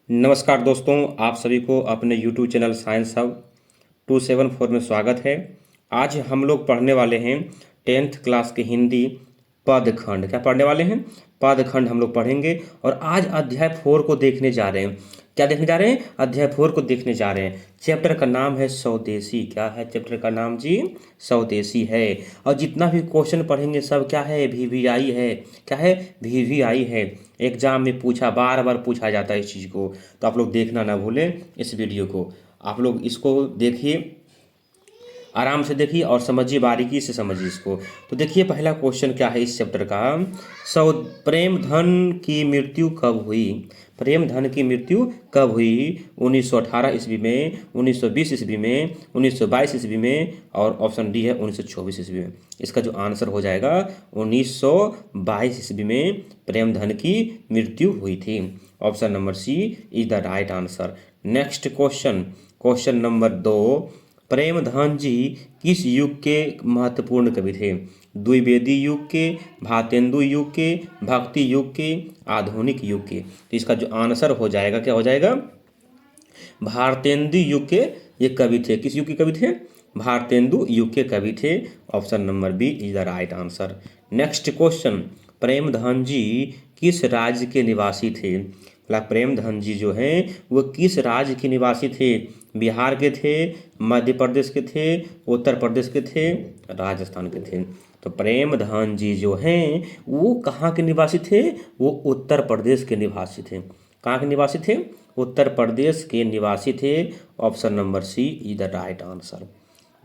नमस्कार दोस्तों, आप सभी को अपने YouTube चैनल साइंस हब 274 में स्वागत है। आज हम लोग पढ़ने वाले हैं 10th क्लास के हिंदी पदखंड। क्या पढ़ने वाले हैं? पदखंड हम लोग पढ़ेंगे और आज अध्याय 4 को देखने जा रहे हैं। क्या देखने जा रहे हैं? अध्याय 4 को देखने जा रहे हैं। चैप्टर का नाम है स्वदेशी। क्या है चैप्टर का नाम जी? स्वदेशी है। और जितना भी क्वेश्चन पढ़ेंगे सब क्या है? VVI है। क्या है? VVI है। एग्जाम में पूछा, बार बार पूछा जाता है इस चीज़ को, तो आप लोग देखना ना भूलें इस वीडियो को। आप लोग इसको देखिए, आराम से देखिए और समझिए, बारीकी से समझिए इसको। तो देखिए पहला क्वेश्चन क्या है इस चैप्टर का। सौ प्रेमधन की मृत्यु कब हुई? प्रेमधन की मृत्यु कब हुई? 1918 ईस्वी में, 1920 ईस्वी में, 1922 ईस्वी में, और ऑप्शन डी है 1924 ईस्वी में। इसका जो आंसर हो जाएगा 1922 ईस्वी में प्रेमधन की मृत्यु हुई थी। Option number C is the right answer. Next question, question number 2। Premdhan ji किस युग के महत्वपूर्ण कवि थे? द्विवेदी युग के, भारतेंदु युग के, भक्ति युग के, आधुनिक युग के? तो इसका जो आंसर हो जाएगा क्या हो जाएगा? भारतेंदु युग के ये कवि थे। किस युग के कवि थे? भारतेंदु युग के कवि थे। Option number B is the right answer. Next question, Premdhan ji किस राज्य के निवासी थे? प्रेमधन जी जो हैं वो किस राज्य के निवासी थे? बिहार के थे, मध्य प्रदेश के थे, उत्तर प्रदेश के थे, राजस्थान के थे? तो प्रेमधन जी जो हैं वो कहाँ के निवासी थे? वो उत्तर प्रदेश के निवासी थे। कहाँ के निवासी थे? उत्तर प्रदेश के निवासी थे। Option number C is the right answer.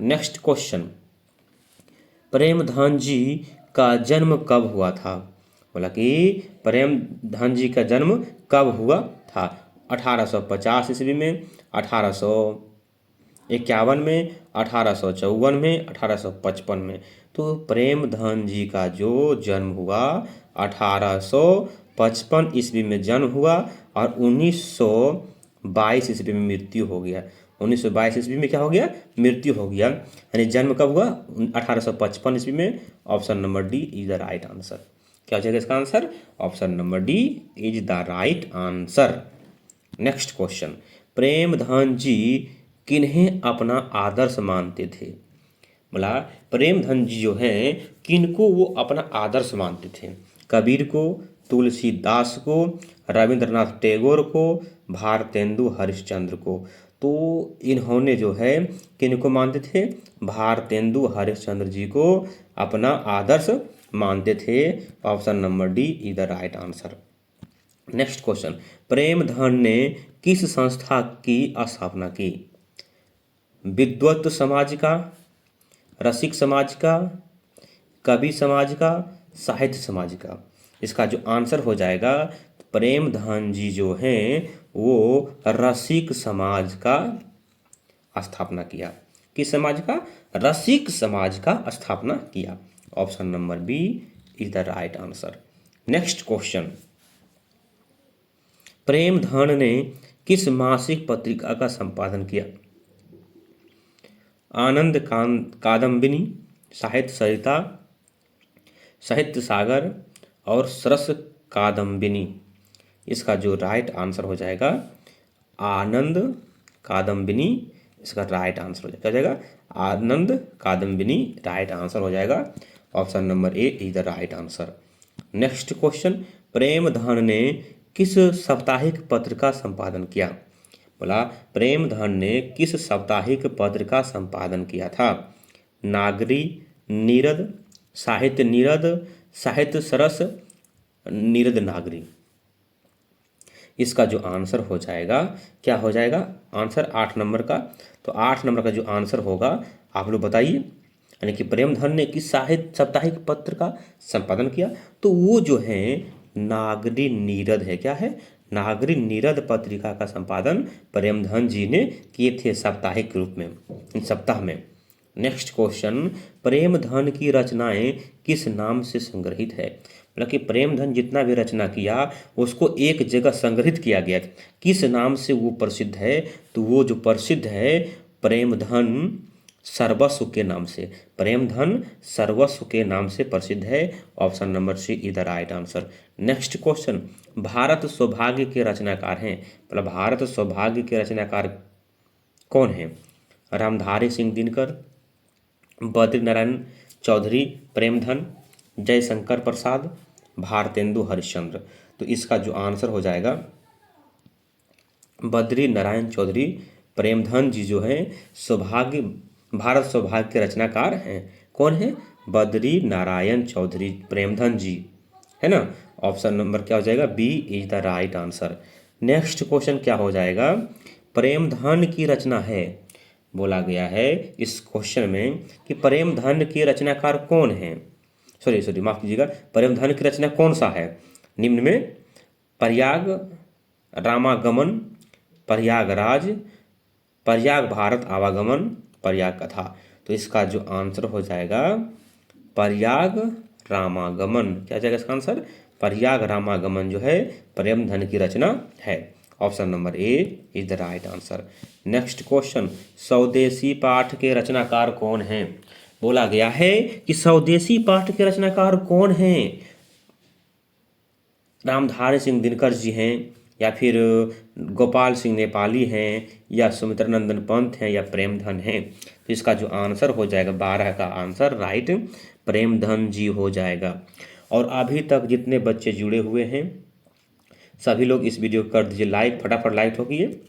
Next question, Premdhan ji का जन्म कब हुआ था? बोला कि प्रेमधन जी का जन्म कब हुआ था? 1850 ईस्वी में, 1851 में, 1854 में, 1855 में? तो प्रेमधन जी का जो जन्म हुआ 1855 ईस्वी में जन्म हुआ और 1922 ईस्वी में मृत्यु हो गया। 1922 ईस्वी में क्या हो गया? मृत्यु हो गया। यानी जन्म कब हुआ? 1855 ईस्वी में। Option number D is the right answer. क्या हो जाएगा इसका answer? Option number D is the right answer. Next question, Premdhan ji किन्हें अपना आदर्श मानते थे? बोला प्रेमधन जी जो हैं किनको वो अपना आदर्श मानते थे? कबीर को, तुलसीदास को, रविंद्रनाथ टैगोर को, भारतेंदु हरिश्चंद्र को? तो इन्होंने जो है किनको मानते थे? भारतेंदु हरिश्चंद्र जी को अपना आदर्श मानते थे। Option number D is the right answer. Next question, Premdhan ने किस संस्था की स्थापना की? विद्वत समाज का, रसिक समाज का, कवि समाज का, साहित्य समाज का? इसका जो आंसर हो जाएगा, प्रेमधन जी जो हैं वो रसिक समाज का स्थापना किया। किस समाज का? रसिक समाज का स्थापना किया। Option number B is the right answer. Next question, Premdhan ने किस मासिक पत्रिका का संपादन किया? आनंद कादम्बिनी, साहित्य सरिता, साहित्य सागर और सरस कादम्बिनी? इसका जो राइट आंसर हो जाएगा आनंद कादम्बिनी। इसका राइट आंसर हो जाएगा आनंद कादम्बिनी, राइट आंसर हो जाएगा। Option number A is the right answer. Next question, Premdhan ने किस साप्ताहिक पत्र का संपादन किया? बोला प्रेमधन ने किस साप्ताहिक पत्र का संपादन किया था? नागरी, नीरद, साहित्य नीरद, साहित्य सरस, नीरद नागरी? इसका जो आंसर हो जाएगा क्या हो जाएगा? आंसर 8 नंबर का। तो 8 नंबर का जो आंसर होगा आप लोग बताइए। यानी कि प्रेमधन ने किस साहित्य साप्ताहिक पत्र का संपादन किया? तो वो जो है नागरी नीरद है। क्या है? नागरी नीरद पत्रिका का संपादन प्रेमधन जी ने किए थे साप्ताहिक रूप में, सप्ताह में। नेक्स्ट क्वेश्चन, प्रेमधन की रचनाएं किस नाम से संग्रहित है? मतलब कि प्रेमधन जितना भी रचना किया उसको एक जगह संग्रहित किया गया। किस नाम से वो प्रसिद्ध है? तो वो जो प्रसिद्ध है प्रेमधन सर्वस्व के नाम से। प्रेमधन सर्वस्व के नाम से प्रसिद्ध है। Option number C is the right answer. Next question, Bharat Saubhagya के रचनाकार हैं। मतलब भारत सौभाग्य के रचनाकार कौन हैं? रामधारी सिंह दिनकर, बद्रीनारायण चौधरी प्रेमधन, जयशंकर प्रसाद, भारतेंदु हरिश्चंद्र। तो इसका जो आंसर हो जाएगा बद्री नारायण चौधरी प्रेमधन जी जो हैं सौभाग्य, भारत सौभाग्य के रचनाकार हैं। कौन है? बद्री नारायण चौधरी प्रेमधन जी, है ना। ऑप्शन नंबर क्या हो जाएगा? B is the right answer. Next question क्या हो जाएगा? प्रेमधन की रचना है, बोला गया है इस क्वेश्चन में कि प्रेमधन के रचनाकार कौन हैं? सॉरी माफ कीजिएगा, प्रेमधन की रचना कौन सा है? निम्न में प्रयाग रामागमन, प्रयागराज, प्रयाग भारत आवागमन, प्रयाग कथा। तो इसका जो आंसर हो जाएगा प्रयाग रामागमन। क्या जाएगा इसका आंसर? प्रयाग रामागमन जो है प्रेमधन की रचना है। Option number A is the right answer. Next question, Swadeshi पाठ के रचनाकार कौन हैं? बोला गया है कि स्वदेशी पाठ के रचनाकार कौन हैं? रामधारी सिंह दिनकर जी हैं, या फिर गोपाल सिंह नेपाली हैं, या सुमित्रानंदन पंत हैं, या प्रेमधन हैं। तो इसका जो आंसर हो जाएगा 12 का आंसर राइट प्रेमधन जी हो जाएगा। और अभी तक जितने बच्चे जुड़े हुए हैं सभी लोग इस वीडियो को कर दीजिए लाइक, फटाफट लाइक ठोकिए,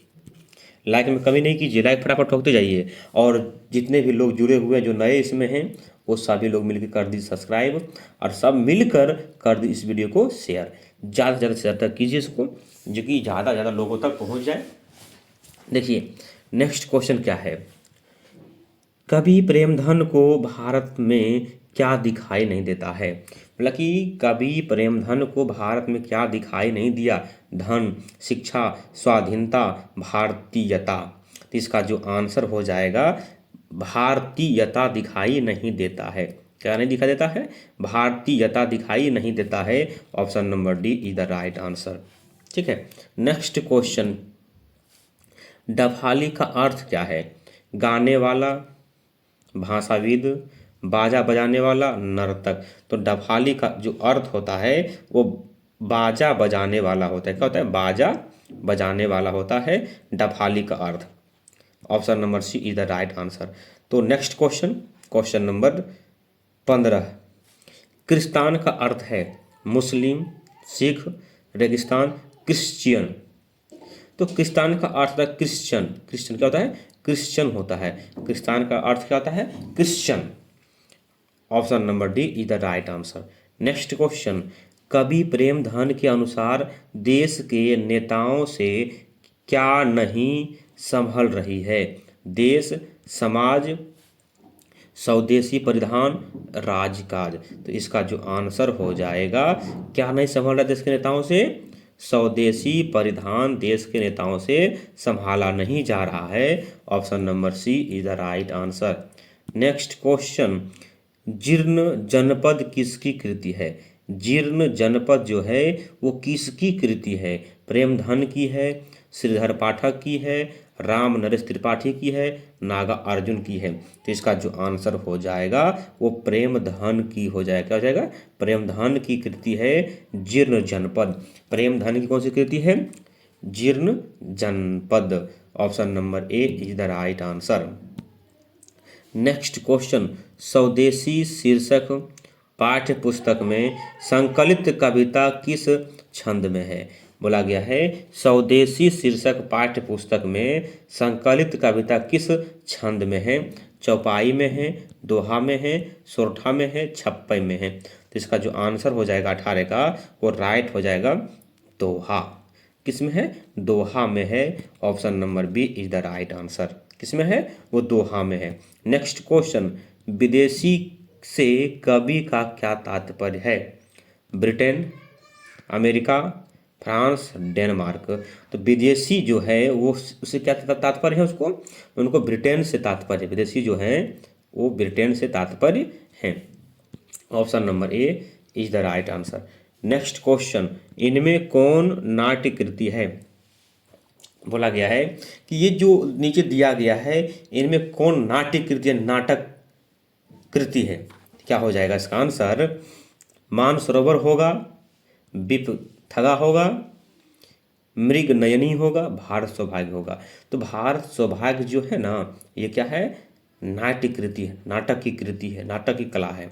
लाइक में कमी नहीं कीजिए, लाइक फटाफट ठोकते जाइए। और जितने भी लोग जुड़े हुए हैं जो नए इसमें हैं वो सभी लोग मिलकर कर दीजिए सब्सक्राइब, और सब मिलकर कर दीजिए इस वीडियो को शेयर। ज़्यादा से ज़्यादा तक कीजिए इसको, जो कि ज़्यादा ज़्यादा लोगों तक पहुंच जाए। देखिए नेक्स्ट क्वेश्चन क्या है, कवि प्रेमधन को भारत में क्या दिखाई नहीं देता है? मतलब कि कवि प्रेमधन को भारत में क्या दिखाई नहीं दिया? धन, शिक्षा, स्वाधीनता, भारतीयता। तो इसका जो आंसर हो जाएगा भारतीयता दिखाई नहीं देता है। क्या नहीं दिखाई देता है? भारतीयता दिखाई नहीं देता है। Option number D is the right answer. ठीक है। नेक्स्ट क्वेश्चन, डफाली का अर्थ क्या है? गाने वाला, भाषाविद, बाजा बजाने वाला, नर्तक। तो डफाली का जो अर्थ होता है वो बाजा बजाने वाला होता है। क्या होता है? बाजा बजाने वाला होता है डफाली का अर्थ। Option number C is the right answer. तो नेक्स्ट क्वेश्चन, क्वेश्चन नंबर 15, क्रिस्तान का अर्थ है मुस्लिम, सिख, रेगिस्तान, क्रिश्चियन। तो क्रिस्तान का अर्थ होता है क्रिश्चियन। क्रिश्चियन क्या होता है? क्रिश्चियन होता है। क्रिस्तान का अर्थ क्या होता है? Christian. Option number D is the right answer. Next question, कवि प्रेमधन के अनुसार देश के नेताओं से क्या नहीं संभल रही है? देश, समाज, स्वदेशी परिधान, राजकाज। तो इसका जो आंसर हो जाएगा, क्या नहीं संभल रहा देश के नेताओं से? स्वदेशी परिधान देश के नेताओं से संभाला नहीं जा रहा है। Option number C is the right answer. Next question, जीर्ण जनपद किसकी कृति है? जीर्ण जनपद जो है वो किसकी कृति है? प्रेमधन की है, श्रीधर पाठक की है, राम नरेश त्रिपाठी की है, नागा अर्जुन की है। तो इसका जो आंसर हो जाएगा वो प्रेमधन की हो जाएगा। क्या हो जाएगा? प्रेमधन की कृति है जीर्ण जनपद। प्रेमधन की कौन सी कृति है? जीर्ण जनपद। Option number A is the right answer. Next question, स्वदेशी शीर्षक पाठ्य पुस्तक में संकलित कविता किस छंद में है? बोला गया है स्वदेशी शीर्षक पाठ्य पुस्तक में संकलित कविता किस छंद में है? चौपाई में है, दोहा में है, सोरठा में है, छप्पई में है। तो इसका जो आंसर हो जाएगा 18 का वो राइट हो जाएगा दोहा। किस में है? दोहा में है। Option number B is the right answer. किस में है? वो दोहा में है। नेक्स्ट क्वेश्चन, विदेशी से कवि का क्या तात्पर्य है? Britain, America, France, Denmark. तो विदेशी जो है वो उससे क्या तात्पर्य है? उसको उनको ब्रिटेन से तात्पर्य, विदेशी जो है वो ब्रिटेन से तात्पर्य है। Option number A is the right answer. Next question, इनमें कौन नाट्य कृति है? बोला गया है कि ये जो नीचे दिया गया है इनमें कौन नाट्य कृति है, नाटक कृति है? क्या हो जाएगा इसका आंसर? मानसरोवर होगा, विप थगा होगा, मृग नयनी होगा, भारत सौभाग्य होगा। तो भारत सौभाग्य जो है ना, ये क्या है? नाट्य कृति है, नाटक की कृति है, नाटक की कला है।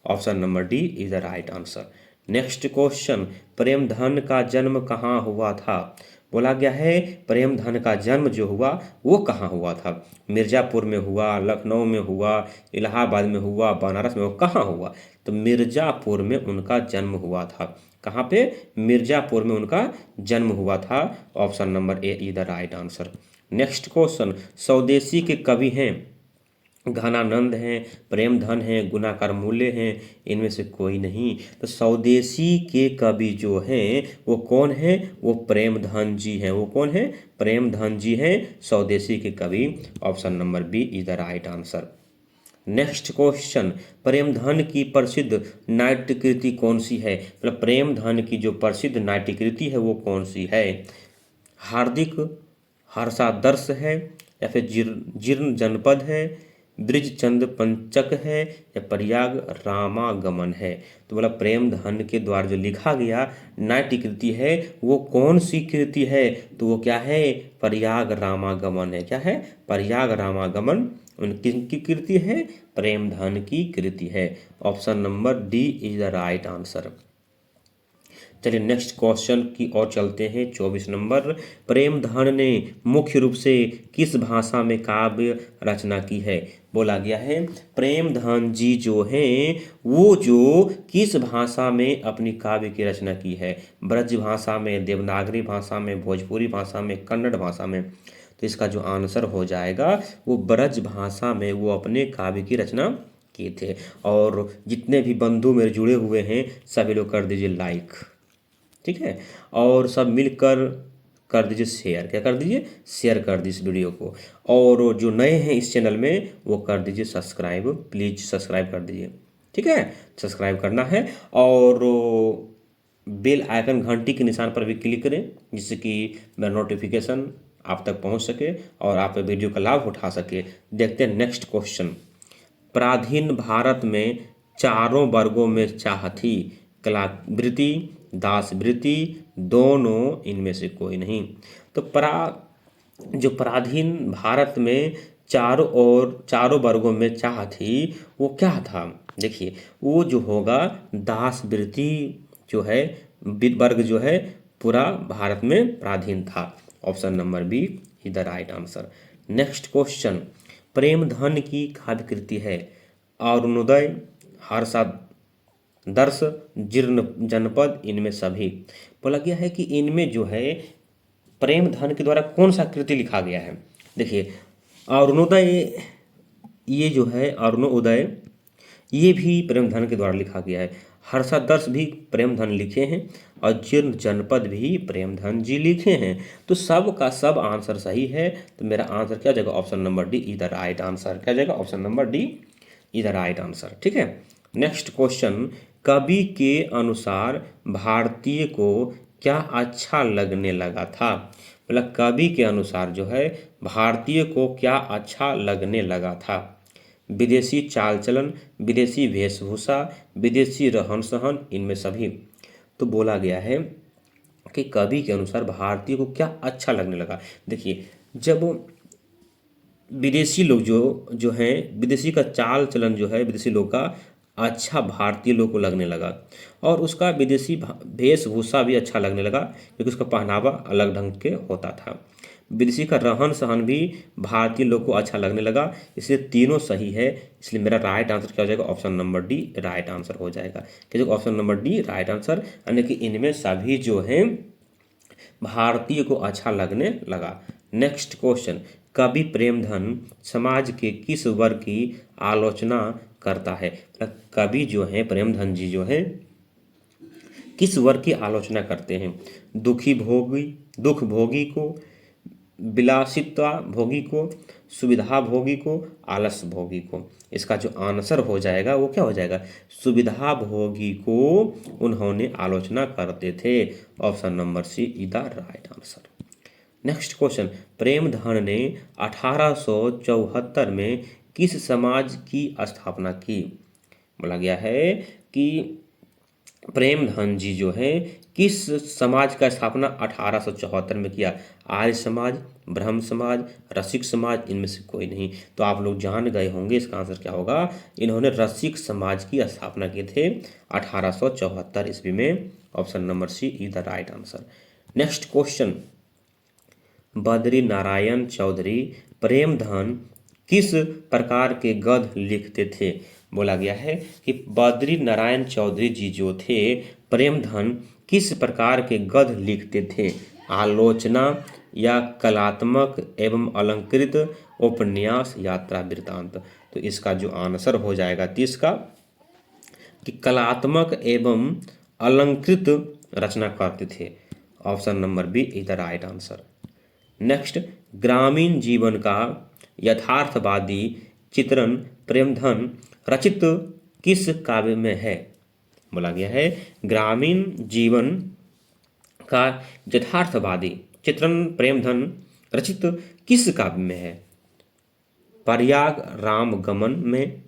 Option number D is the right answer. Next question, Premdhan का जन्म कहाँ हुआ था? बोला गया है प्रेमधन का जन्म जो हुआ वो कहाँ हुआ था? मिर्ज़ापुर में हुआ, लखनऊ में हुआ, इलाहाबाद में हुआ, बनारस में हुआ, कहाँ हुआ? तो मिर्ज़ापुर में उनका जन्म हुआ था। कहाँ पे? मिर्ज़ापुर में उनका जन्म हुआ था। Option number A is the right answer. Next question, Swadeshi के कवि हैं घनानंद हैं, प्रेमधन हैं, गुणाकर मूल्य हैं, इनमें से कोई नहीं। तो स्वदेशी के कवि जो हैं वो कौन हैं? वो प्रेमधन जी हैं। वो कौन है? प्रेमधन जी हैं स्वदेशी के कवि। Option number B is the right answer. Next question, Premdhan की प्रसिद्ध नाट्य कृति कौन सी है? मतलब प्रेमधन की जो प्रसिद्ध नाट्य कृति है वो कौन सी है? हार्दिक हर्षादर्श है, या फिर जीर्ण जनपद है, ब्रिजचंद पंचक है, या प्रयाग रामागमन है? तो बोला प्रेमधन के द्वारा जो लिखा गया नाट्य कृति है वो कौन सी कृति है? तो वो क्या है? प्रयाग रामागमन है। क्या है? प्रयाग रामागमन उनकी कृति है, प्रेमधन की कृति है। Option number D is the right answer. चलिए नेक्स्ट क्वेश्चन की ओर चलते हैं। 24 नंबर, प्रेमधन ने मुख्य रूप से किस भाषा में काव्य रचना की है? बोला गया है प्रेमधन जी जो हैं वो जो किस भाषा में अपनी काव्य की रचना की है? ब्रज भाषा में, देवनागरी भाषा में, भोजपुरी भाषा में, कन्नड़ भाषा में? तो इसका जो आंसर हो जाएगा वो ब्रज भाषा में वो अपने काव्य की रचना किए थे। और जितने भी बंधु मेरे जुड़े हुए हैं सभी लोग कर दीजिए लाइक, ठीक है, और सब मिलकर कर दीजिए शेयर। क्या कर दीजिए? शेयर कर दीजिए इस वीडियो को। और जो नए हैं इस चैनल में वो कर दीजिए सब्सक्राइब, प्लीज़ सब्सक्राइब कर दीजिए, ठीक है, सब्सक्राइब करना है। और बेल आइकन घंटी के निशान पर भी क्लिक करें जिससे कि मेरा नोटिफिकेशन आप तक पहुंच सके और आप वीडियो का लाभ उठा सके। देखते हैं नेक्स्ट क्वेश्चन, प्राचीन भारत में चारों वर्गों में चाह थी, कलावृत्ति, दासवृत्ति, दोनों, इनमें से कोई नहीं। तो जो प्राचीन भारत में चारों वर्गों में चाह थी वो क्या था? देखिए वो जो होगा दासवृत्ति जो है वर्ग जो है पूरा भारत में प्राचीन था। Option number B is the right answer. Next question, Premdhan की काव्य कृति है अरुणोदय, हर्षादर्श, जीर्ण जनपद, इनमें सभी? बोला गया है कि इनमें जो है प्रेमधन के द्वारा कौन सा कृति लिखा गया है? देखिए अरुणोदय, ये जो है अरुणोदय ये भी प्रेमधन के द्वारा लिखा गया है। हर्षादर्श भी प्रेमधन लिखे हैं और जीर्ण जनपद भी प्रेमधन जी लिखे हैं। तो सब का सब आंसर सही है। तो मेरा आंसर क्या जाएगा? Option number D is the right answer. क्या जाएगा? Option number D is the right answer, ठीक है। नेक्स्ट क्वेश्चन, कवि के अनुसार भारतीय को क्या अच्छा लगने लगा था? मतलब कवि के अनुसार जो है भारतीय को क्या अच्छा लगने लगा था? विदेशी चाल चलन, विदेशी वेशभूषा, विदेशी रहन सहन, इनमें सभी? तो बोला गया है कि कवि के अनुसार भारतीय को क्या अच्छा लगने लगा। देखिए जब विदेशी लोग जो हैं, विदेशी का चाल चलन जो है विदेशी लोग का अच्छा भारतीय लोग को लगने लगा, और उसका विदेशी वेशभूषा भी अच्छा लगने लगा क्योंकि उसका पहनावा अलग ढंग के होता था। विदेशी का रहन सहन भी भारतीय लोग को अच्छा लगने लगा। इसलिए तीनों सही है। इसलिए मेरा राइट आंसर क्या हो जाएगा? Option number D right answer हो जाएगा। क्योंकि option number D right answer, यानी कि इनमें सभी जो हैं भारतीय को अच्छा लगने लगा। नेक्स्ट क्वेश्चन, कवि प्रेमधन समाज के किस वर्ग की आलोचना करता है? कवि जो है प्रेमधन जी जो है किस वर्ग की आलोचना करते हैं? दुख भोगी को, विलासिता भोगी को, सुविधा भोगी को, आलस भोगी को? इसका जो आंसर हो जाएगा वो क्या हो जाएगा? सुविधा भोगी को उन्होंने आलोचना करते थे। Option number C is the right answer. Next question, Premdhan ने 1874 में किस समाज की स्थापना की? बोला गया है कि प्रेमधन जी जो है किस समाज का स्थापना 1874 में किया? आर्य समाज, ब्रह्म समाज, रसिक समाज, इनमें से कोई नहीं। तो आप लोग जान गए होंगे इसका आंसर क्या होगा। इन्होंने रसिक समाज की स्थापना किए थे 1874 ईस्वी में। Option number C is the right answer. Next question, Badri Narayan Chaudhary Premdhan किस प्रकार के गद्य लिखते थे? बोला गया है कि बद्री नारायण चौधरी जी जो थे प्रेमधन किस प्रकार के गद्य लिखते थे? आलोचना या कलात्मक एवं अलंकृत उपन्यास, यात्रा वृत्तांत। तो इसका जो आंसर हो जाएगा 30 का कि कलात्मक एवं अलंकृत रचना करते थे। Option number B is the right answer. Next, ग्रामीण जीवन का यथार्थवादी चित्रण प्रेमधन रचित किस काव्य में है? बोला गया है ग्रामीण जीवन का यथार्थवादी चित्रण प्रेमधन रचित किस काव्य में है? प्रयाग रामगमन में,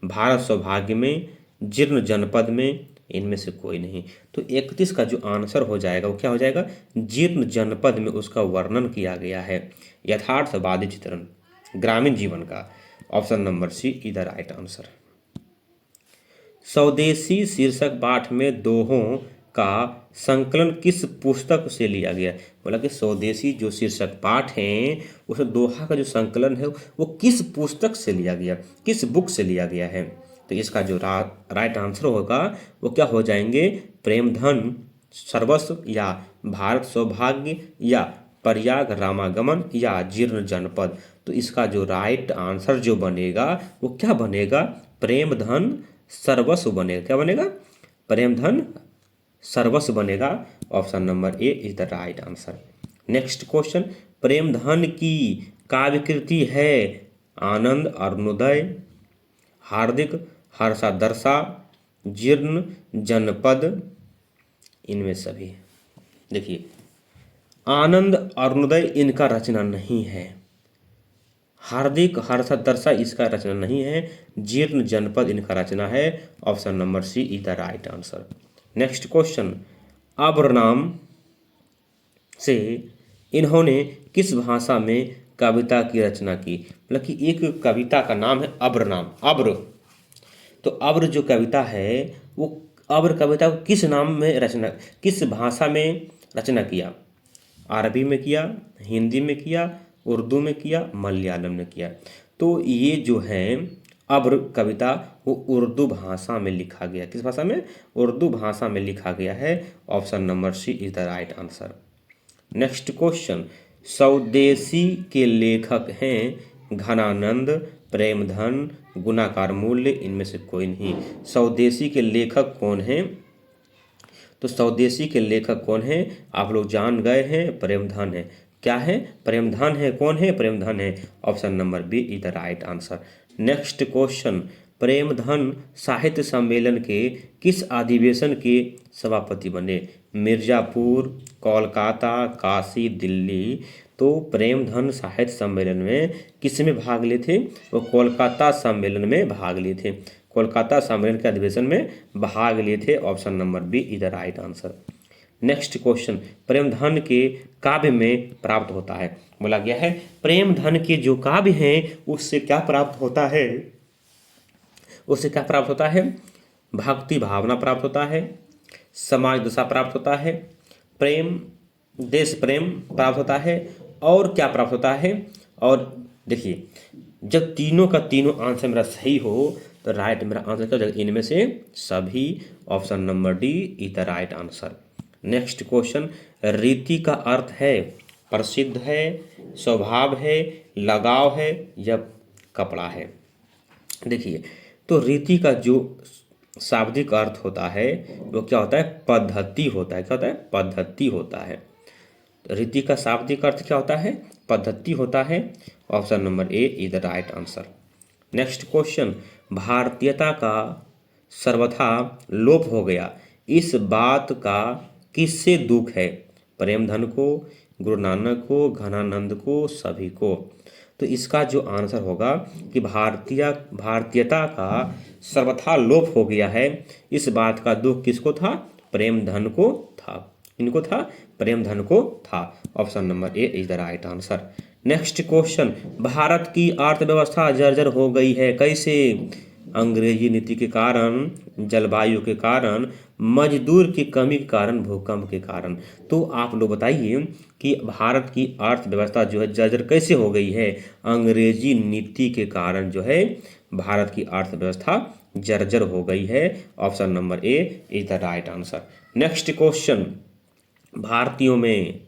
भारत सौभाग्य में, जीर्ण जनपद में, इनमें से कोई नहीं। तो 31 का जो आंसर हो जाएगा वो क्या हो जाएगा? जीर्ण जनपद में उसका वर्णन किया गया है यथार्थवादी चित्रण ग्रामीण जीवन का। Option number C is the right answer. Swadeshi शीर्षक पाठ में दोहों का संकलन किस पुस्तक से लिया गया? बोला कि स्वदेशी जो शीर्षक पाठ हैं उसमें दोहा का जो संकलन है वो किस पुस्तक से लिया गया, किस बुक से लिया गया है? तो इसका जो राइट आंसर होगा वो क्या हो जाएंगे? प्रेमधन सर्वस्व, या भारत सौभाग्य, या प्रयाग रामागमन, या जीर्ण जनपद। तो इसका जो राइट आंसर जो बनेगा वो क्या बनेगा? प्रेमधन सर्वस्व बनेगा। क्या बनेगा? प्रेमधन सर्वस्व बनेगा। Option number A is the right answer. Next question, Premdhan की काव्य कृति है आनंद अरुणोदय, हार्दिक हर्षादर्शा, जीर्ण जनपद, इनमें सभी। देखिए, आनंद अरुणोदय इनका रचना नहीं है, हार्दिक हर्षादर्शा इसका रचना नहीं है, जीर्ण जनपद इनका रचना है। Option number C is the right answer. Next question, अब्रनाम से इन्होंने किस भाषा में कविता की रचना की? मतलब कि एक कविता का नाम है अब्रनाम, अब्र। तो अब्र जो कविता है वो अब्र कविता को किस नाम में रचना, किस भाषा में रचना किया? अरबी में किया, हिंदी में किया, उर्दू में किया, मलयालम में किया। तो ये जो है अब्र कविता वो उर्दू भाषा में लिखा गया। किस भाषा में? उर्दू भाषा में लिखा गया है। Option number C is the right answer. Next question, Swadeshi के लेखक हैं घनानंद, प्रेमधन, गुणाकार मूल्य, इनमें से कोई नहीं। स्वदेशी के लेखक कौन हैं? तो स्वदेशी के लेखक कौन हैं? आप लोग जान गए हैं, प्रेमधन है। क्या है? प्रेमधन है। कौन है? प्रेमधन है। Option number B is the right answer. Next question, Premdhan साहित्य सम्मेलन के किस अधिवेशन के सभापति बने? मिर्जापुर, कोलकाता, काशी, दिल्ली। तो प्रेमधन साहित्य सम्मेलन में किस में भाग लिए थे? वो कोलकाता सम्मेलन में भाग लिए थे। कोलकाता सम्मेलन के अधिवेशन में भाग लिए थे। Option number B is the right answer. Next question, Premdhan के काव्य में प्राप्त होता है। बोला गया है प्रेमधन के जो काव्य हैं उससे क्या प्राप्त होता है? उससे क्या प्राप्त होता है? भक्ति भावना प्राप्त होता है, समाज दशा प्राप्त होता है, प्रेम, देश प्रेम प्राप्त होता है, और क्या प्राप्त होता है? और देखिए, जब तीनों का तीनों आंसर मेरा सही हो तो राइट मेरा आंसर क्या हो जाएगा? इनमें से सभी। Option number D is the right answer. Next question, रीति का अर्थ है प्रसिद्ध है, स्वभाव है, लगाव है, या कपड़ा है? देखिए, तो रीति का जो शाब्दिक अर्थ होता है वो क्या होता है? पद्धति होता है। क्या होता है? पद्धति होता है। तो रीति का शाब्दिक अर्थ क्या होता है? पद्धति होता है। Option number A is the right answer. Next question, भारतीयता का सर्वथा लोप हो गया, इस बात का किससे दुख है? प्रेमधन को, गुरु नानक को, घनानंद को, सभी को। तो इसका जो आंसर होगा कि भारतीयता का सर्वथा लोप हो गया है, इस बात का दुख किसको था? प्रेमधन को था। इनको था? प्रेमधन को था। Option number A is the right answer. Next question, Bharat की अर्थव्यवस्था जर्जर हो गई है, कैसे? अंग्रेजी नीति के कारण, जलवायु के कारण, मजदूर की कमी के कारण, भूकंप के कारण। तो आप लोग बताइए कि भारत की अर्थव्यवस्था जो है जर्जर कैसे हो गई है? अंग्रेजी नीति के कारण जो है भारत की अर्थव्यवस्था जर्जर हो गई है। Option number A is the right answer. Next question, भारतीयों में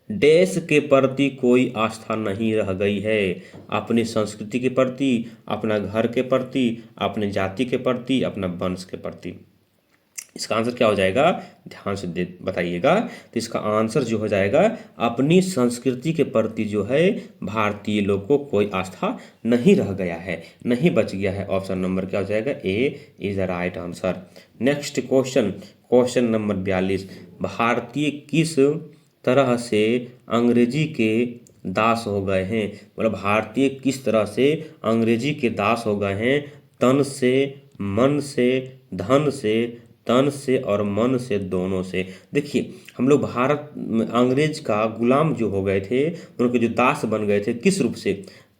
देश के प्रति कोई आस्था नहीं रह गई है, अपनी संस्कृति के प्रति, अपना घर के प्रति, अपने जाति के प्रति, अपना वंश के प्रति। इसका आंसर क्या हो जाएगा? ध्यान से बताइएगा। तो इसका आंसर जो हो जाएगा, अपनी संस्कृति के प्रति जो है भारतीय लोग को कोई आस्था नहीं रह गया है, नहीं बच गया है। ऑप्शन नंबर क्या हो जाएगा? A is the right answer. Next question, question number 42, भारतीय किस तरह से अंग्रेजी के दास हो गए हैं? मतलब भारतीय किस तरह से अंग्रेजी के दास हो गए हैं? तन से, मन से, धन से, तन से और मन से, दोनों से। देखिए, हम लोग भारत अंग्रेज का गुलाम जो हो गए थे, उनके जो दास बन गए थे, किस रूप से?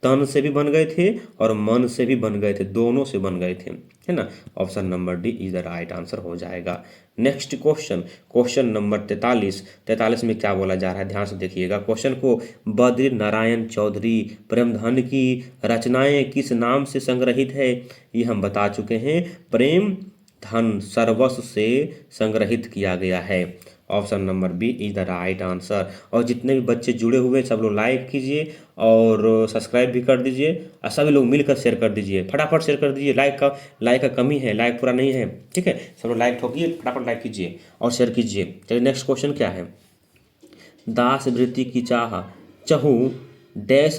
तन से भी बन गए थे और मन से भी बन गए थे, दोनों से बन गए थे, है ना। Option number D is the right answer हो जाएगा। नेक्स्ट क्वेश्चन, क्वेश्चन नंबर 43 में क्या बोला जा रहा है? ध्यान से देखिएगा क्वेश्चन को। बद्री नारायण चौधरी प्रेमधन की रचनाएं किस नाम से संग्रहित है? ये हम बता चुके हैं, प्रेम धन सर्वस्व से संग्रहित किया गया है। Option number B is the right answer. और जितने भी बच्चे जुड़े हुए सब लोग लाइक कीजिए और सब्सक्राइब भी कर दीजिए, और सभी लोग मिलकर शेयर कर दीजिए, फटाफट शेयर कर दीजिए। लाइक का कमी है, लाइक पूरा नहीं है, ठीक है। सब लोग लाइक ठोकिए, फटाफट लाइक कीजिए और शेयर कीजिए। चलिए नेक्स्ट क्वेश्चन क्या है? दास वृत्ति की चाह चहु डैश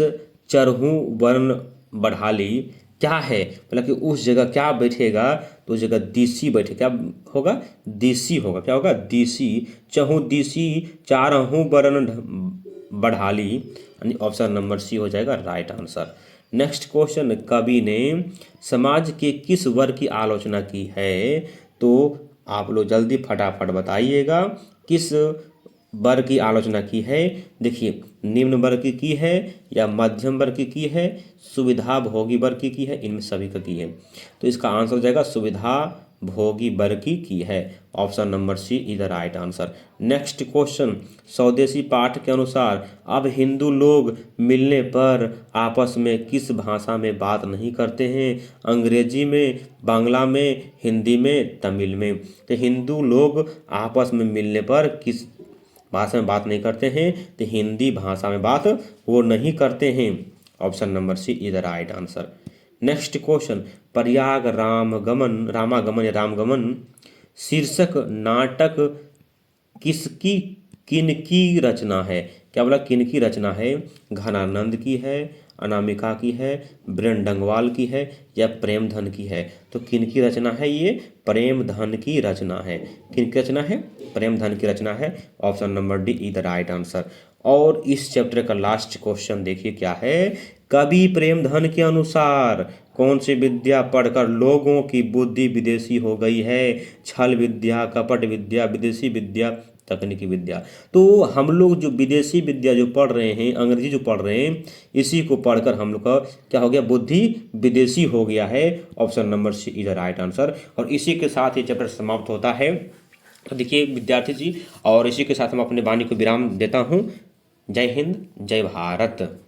चरहू वर्ण बढ़ाली, क्या है? मतलब कि उस जगह क्या बैठेगा? तो उस जगह दिसी बैठे, क्या होगा? दिसी होगा। क्या होगा? दिसी। चहु दिसी चारहू वर्ण बढ़ाली, यानी ऑप्शन नंबर सी हो जाएगा राइट आंसर। नेक्स्ट क्वेश्चन, कवि ने समाज के किस वर्ग की आलोचना की है? तो आप लोग जल्दी फटाफट बताइएगा, किस वर्ग की आलोचना की है? देखिए, निम्न वर्ग की है या मध्यम वर्ग की है, सुविधा भोगी वर्ग की है, इनमें सभी का की है। तो इसका आंसर हो जाएगा सुविधा भोगी वर्ग की है। Option number C is the right answer. Next question, Swadeshi पाठ के अनुसार अब हिंदू लोग मिलने पर आपस में किस भाषा में बात नहीं करते हैं? अंग्रेजी में, बांग्ला में, हिंदी में, तमिल में। तो हिंदू लोग आपस में मिलने पर किस भाषा में बात नहीं करते हैं? तो हिंदी भाषा में बात वो नहीं करते हैं। Option number C is the right answer. Next question, Prayag Ramagaman या रामगमन शीर्षक नाटक किनकी रचना है? क्या बोला? किनकी रचना है? घनानंद की है, अनामिका की है, बीरेन डंगवाल की है या प्रेमधन की है? तो किनकी रचना है? ये प्रेमधन की रचना है। किनकी रचना है? प्रेमधन की रचना है। Option number D is the right answer. और इस चैप्टर का लास्ट क्वेश्चन देखिए क्या है? कवि प्रेमधन के अनुसार कौन सी विद्या पढ़कर लोगों की बुद्धि विदेशी हो गई है? छल विद्या, कपट विद्या, विदेशी विद्या, तकनीकी विद्या। तो हम लोग जो विदेशी विद्या जो पढ़ रहे हैं, अंग्रेजी जो पढ़ रहे हैं, इसी को पढ़कर हम लोग का क्या हो गया? बुद्धि विदेशी हो गया है। Option number C is the right answer. और इसी के साथ ये चैप्टर समाप्त होता है। तो देखिए विद्यार्थी जी, और इसी के साथ हम अपने वाणी को विराम देता हूँ। जय हिंद, जय भारत।